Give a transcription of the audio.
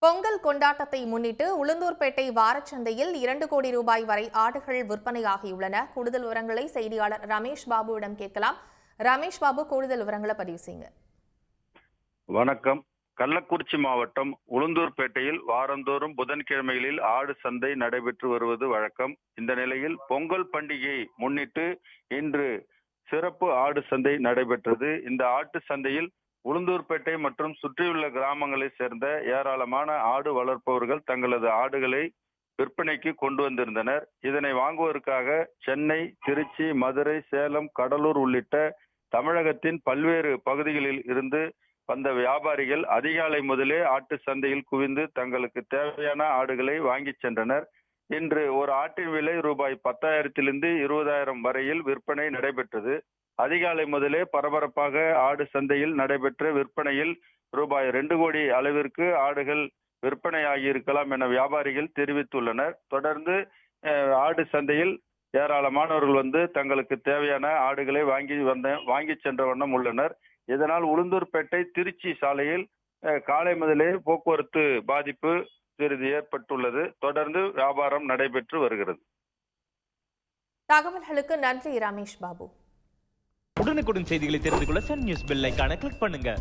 பொங்கல் கொண்டாட்டத்தை முன்னிட்டு உளுந்தூர்பேட்டை வாரச்சந்தையில் 2 கோடி ரூபாய் வரை ஆடுகள் விற்பனையாகியுள்ளன. கூடுதல் விவரங்களை செய்தியாளர் ரமேஷ் பாபுவிடம் கேட்கலாம். ரமேஷ் பாபு, கூடுதல் விவரங்களை பதிவு செய்யுங்க. வணக்கம். கள்ளக்குறிச்சி மாவட்டம் உளுந்தூர்பேட்டையில் வாரந்தோறும் புதன்கிழமைகளில் ஆடு சந்தை நடைபெற்று வருவது வழக்கம். இந்த நிலையில் பொங்கல் பண்டிகையை முன்னிட்டு இன்று சிறப்பு ஆடு சந்தை நடைபெற்றது. இந்த ஆட்டு சந்தையில் உளுந்தூர்பேட்டை மற்றும் சுற்றியுள்ள கிராமங்களை சேர்ந்த ஏராளமான ஆடு வளர்ப்பவர்கள் தங்களது ஆடுகளை விற்பனைக்கு கொண்டு வந்திருந்தனர். இதனை வாங்குவதற்காக சென்னை, திருச்சி, மதுரை, சேலம், கடலூர் உள்ளிட்ட தமிழகத்தின் பல்வேறு பகுதிகளில் இருந்து வந்த வியாபாரிகள் அதிகாலை முதலே ஆட்டு சந்தையில் குவிந்து தங்களுக்கு தேவையான ஆடுகளை வாங்கி சென்றனர். இன்று ஒரு ஆட்டின் விலை ரூபாய் 10,000 20,000 வரையில் விற்பனை நடைபெற்றது. அதிகாலை முதலே பரபரப்பாக ஆடு சந்தையில் நடைபெற்ற விற்பனையில் ரூபாய் 2 கோடி அளவிற்கு ஆடுகள் விற்பனையாகி இருக்கலாம் என வியாபாரிகள் தெரிவித்துள்ளனர். தொடர்ந்து ஆடு சந்தையில் ஏராளமானவர்கள் வந்து தங்களுக்கு தேவையான ஆடுகளை வாங்கி சென்ற வண்ணம் உள்ளனர். இதனால் உளுந்தூர்பேட்டை திருச்சி சாலையில் காலை முதலே போக்குவரத்து பாதிப்பு சிறிது ஏற்பட்டுள்ளது. தொடர்ந்து வியாபாரம் நடைபெற்று வருகிறது. தகவல்களுக்கு நன்றி ரமேஷ் பாபு. உடனுக்குடன் செய்திகளை தெரிந்து கொள்ள சன் நியூஸ் பெல் ஐகானை கிளிக் பண்ணுங்க.